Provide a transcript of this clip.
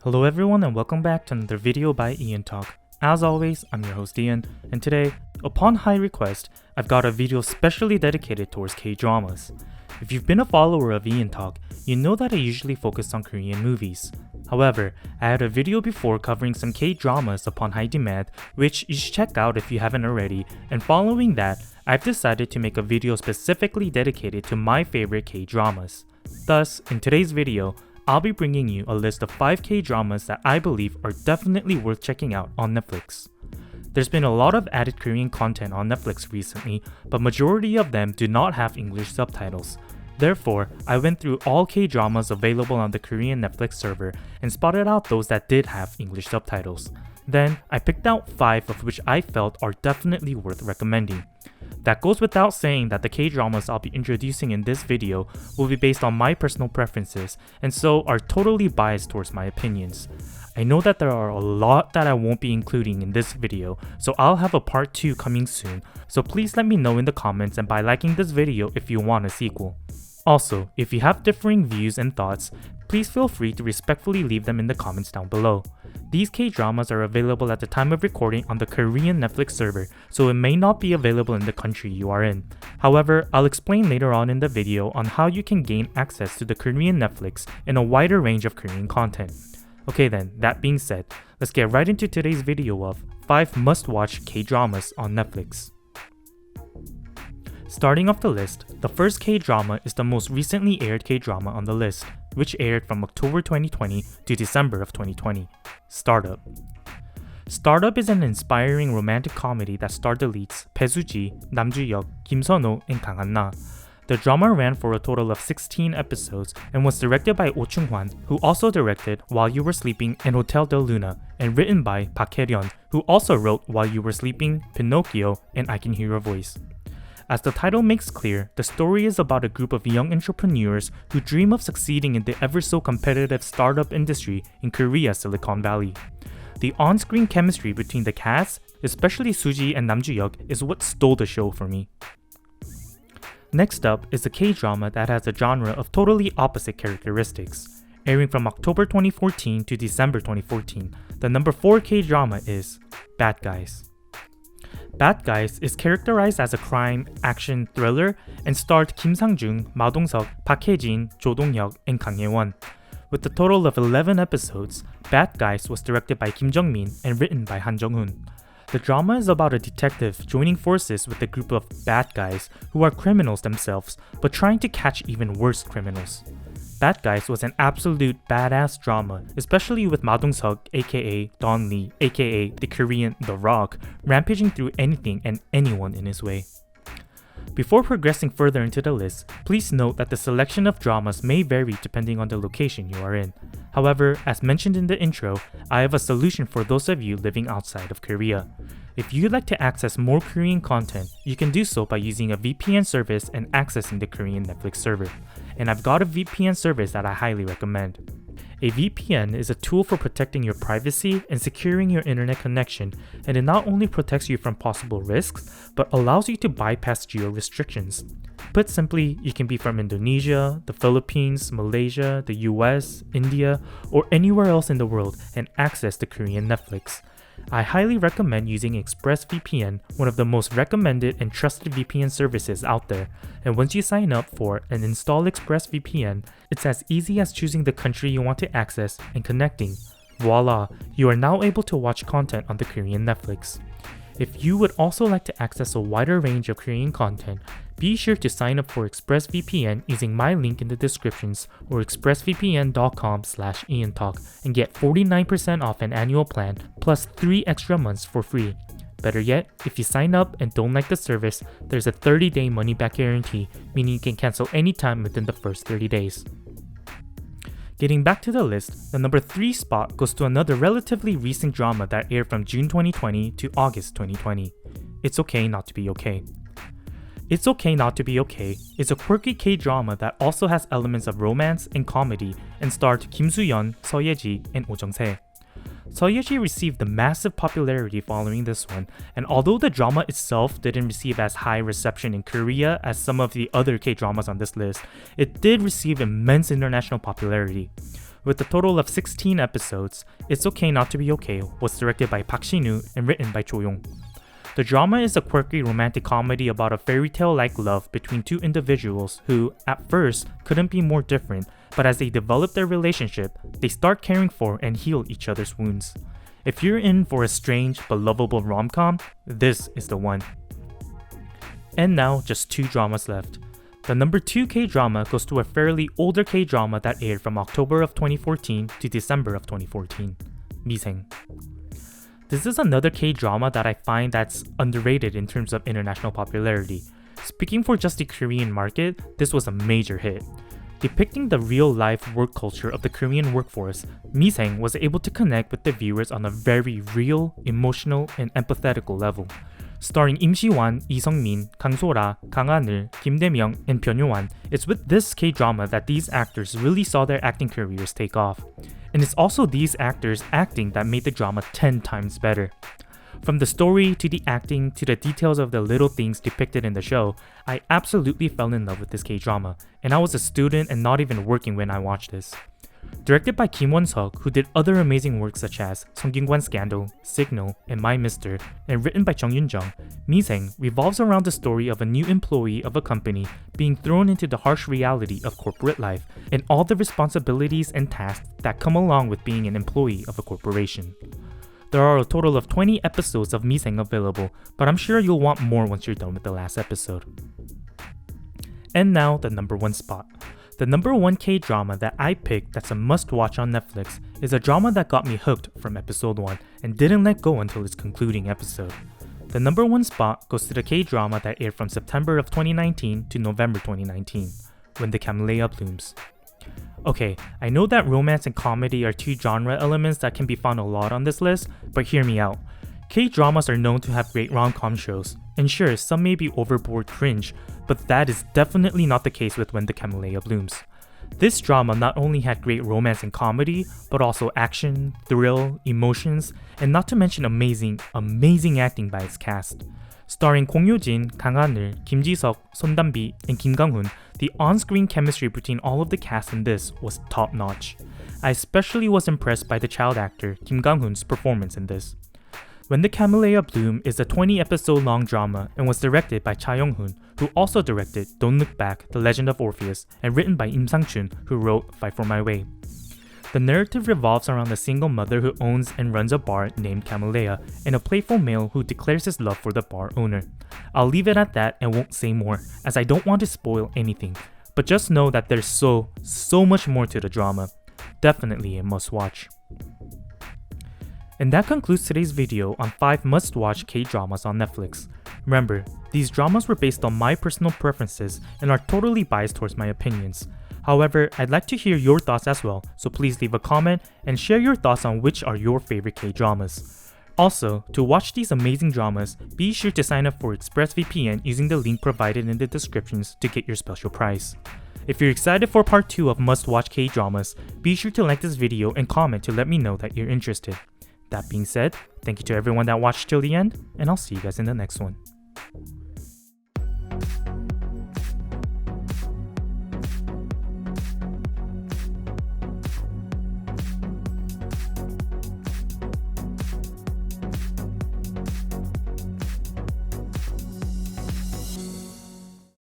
Hello everyone and welcome back to another video by EonTalk. As always, I'm your host Ian, and today, upon high request, I've got a video specially dedicated towards K-dramas. If you've been a follower of EonTalk, you know that I usually focus on Korean movies. However, I had a video before covering some K-dramas upon high demand, which you should check out if you haven't already, and following that, I've decided to make a video specifically dedicated to my favorite K-dramas. Thus, in today's video, I'll be bringing you a list of 5 K-dramas that I believe are definitely worth checking out on Netflix. There's been a lot of added Korean content on Netflix recently, but majority of them do not have English subtitles. Therefore, I went through all K-dramas available on the Korean Netflix server and spotted out those that did have English subtitles. Then, I picked out 5 of which I felt are definitely worth recommending. That goes without saying that the K-dramas I'll be introducing in this video will be based on my personal preferences and so are totally biased towards my opinions. I know that there are a lot that I won't be including in this video, so I'll have a part 2 coming soon, so please let me know in the comments and by liking this video if you want a sequel. Also, if you have differing views and thoughts, please feel free to respectfully leave them in the comments down below. These K-dramas are available at the time of recording on the Korean Netflix server, so it may not be available in the country you are in. However, I'll explain later on in the video on how you can gain access to the Korean Netflix and a wider range of Korean content. Okay then, that being said, let's get right into today's video of 5 must-watch K-dramas on Netflix. Starting off the list, the first K-drama is the most recently aired K-drama on the list, which aired from October 2020 to December of 2020. Startup. Startup is an inspiring romantic comedy that starred the leads Bae Soo-ji, Nam Joo-hyuk, Kim Sun-ho, and Kang Han-na. The drama ran for a total of 16 episodes and was directed by Oh Chung-hwan, who also directed While You Were Sleeping and Hotel del Luna, and written by Park Hae-ryun, who also wrote While You Were Sleeping, Pinocchio, and I Can Hear Your Voice. As the title makes clear, the story is about a group of young entrepreneurs who dream of succeeding in the ever-so-competitive startup industry in Korea's Silicon Valley. The on-screen chemistry between the cast, especially Soo-ji and Nam Joo-hyuk, is what stole the show for me. Next up is a K-drama that has a genre of totally opposite characteristics. Airing from October 2014 to December 2014, the number 4 K-drama is Bad Guys. Bad Guys is characterized as a crime action thriller and starred Kim Sang-jung, Ma Dong-seok, Park Hae-jin, Jo Dong-hyuk, and Kang Ye-won. With a total of 11 episodes, Bad Guys was directed by Kim Jong-min and written by Han Jung-hoon. The drama is about a detective joining forces with a group of bad guys who are criminals themselves but trying to catch even worse criminals. Bad Guys was an absolute badass drama, especially with Ma Dong-seok aka Don Lee aka the Korean The Rock, rampaging through anything and anyone in his way. Before progressing further into the list, please note that the selection of dramas may vary depending on the location you are in. However, as mentioned in the intro, I have a solution for those of you living outside of Korea. If you'd like to access more Korean content, you can do so by using a VPN service and accessing the Korean Netflix server. And I've got a VPN service that I highly recommend. A VPN is a tool for protecting your privacy and securing your internet connection, and it not only protects you from possible risks, but allows you to bypass geo restrictions. Put simply, you can be from Indonesia, the Philippines, Malaysia, the US, India, or anywhere else in the world and access the Korean Netflix. I highly recommend using ExpressVPN, one of the most recommended and trusted VPN services out there, and once you sign up for and install ExpressVPN, it's as easy as choosing the country you want to access and connecting. Voila, you are now able to watch content on the Korean Netflix. If you would also like to access a wider range of Korean content, be sure to sign up for ExpressVPN using my link in the descriptions or expressvpn.com/EonTalk and get 49% off an annual plan plus 3 extra months for free. Better yet, if you sign up and don't like the service, there's a 30-day money-back guarantee, meaning you can cancel anytime within the first 30 days. Getting back to the list, the number 3 spot goes to another relatively recent drama that aired from June 2020 to August 2020. It's Okay Not to Be Okay. It's Okay Not to Be Okay is a quirky K-drama that also has elements of romance and comedy and starred Kim Soo-yeon, Seo Ye-ji, and Oh Jung-se. Seo Ye-ji received the massive popularity following this one, and although the drama itself didn't receive as high reception in Korea as some of the other K-dramas on this list, it did receive immense international popularity. With a total of 16 episodes, It's Okay Not to Be Okay was directed by Park Shin-woo and written by Cho Yong. The drama is a quirky romantic comedy about a fairy tale-like love between two individuals who, at first, couldn't be more different, but as they develop their relationship, they start caring for and heal each other's wounds. If you're in for a strange but lovable rom-com, this is the one. And now, just 2 dramas left. The number 2 K-drama goes to a fairly older K-drama that aired from October of 2014 to December of 2014, Misaeng. This is another K-drama that I find that's underrated in terms of international popularity. Speaking for just the Korean market, this was a major hit. Depicting the real-life work culture of the Korean workforce, Misaeng was able to connect with the viewers on a very real, emotional, and empathetical level. Starring Im Si-wan, Lee Sung-min, Kang So-ra, Kang Ha-neul, Kim Dae-myung, and Byun Yo-wan, it's with this K-drama that these actors really saw their acting careers take off. And it's also these actors acting that made the drama 10 times better. From the story, to the acting, to the details of the little things depicted in the show, I absolutely fell in love with this K-drama, and I was a student and not even working when I watched this. Directed by Kim Won-seok, who did other amazing works such as Sungkyunkwan Scandal, Signal, and My Mister, and written by Chung Yun-jung, Misaeng revolves around the story of a new employee of a company being thrown into the harsh reality of corporate life and all the responsibilities and tasks that come along with being an employee of a corporation. There are a total of 20 episodes of Misaeng available, but I'm sure you'll want more once you're done with the last episode. And now, the number 1 spot. The number 1 K-drama that I picked that's a must-watch on Netflix is a drama that got me hooked from episode 1 and didn't let go until its concluding episode. The number 1 spot goes to the K-drama that aired from September of 2019 to November 2019, When the Camellia Blooms. Okay, I know that romance and comedy are 2 genre elements that can be found a lot on this list, but hear me out. K-dramas are known to have great rom-com shows, and sure, some may be overboard cringe, but that is definitely not the case with When the Camellia Blooms. This drama not only had great romance and comedy, but also action, thrill, emotions, and not to mention amazing acting by its cast. Starring Kong Yo-jin, Kang Ha-neul, Kim Ji-seok, Son Dan-bi, and Kim Kang-hoon, the on-screen chemistry between all of the cast in this was top-notch. I especially was impressed by the child actor Kim Kang-hoon's performance in this. When the Camellia Bloom is a 20-episode long drama and was directed by Cha Young-hoon, who also directed Don't Look Back, The Legend of Orpheus, and written by Im Sang-chun, who wrote Fight for My Way. The narrative revolves around a single mother who owns and runs a bar named Camellia, and a playful male who declares his love for the bar owner. I'll leave it at that and won't say more, as I don't want to spoil anything, but just know that there's so much more to the drama. Definitely a must-watch. And that concludes today's video on 5 must-watch K-dramas on Netflix. Remember, these dramas were based on my personal preferences and are totally biased towards my opinions. However, I'd like to hear your thoughts as well, so please leave a comment and share your thoughts on which are your favorite K-dramas. Also, to watch these amazing dramas, be sure to sign up for ExpressVPN using the link provided in the descriptions to get your special prize. If you're excited for part 2 of must-watch K-dramas, be sure to like this video and comment to let me know that you're interested. That being said, thank you to everyone that watched till the end, and I'll see you guys in the next one.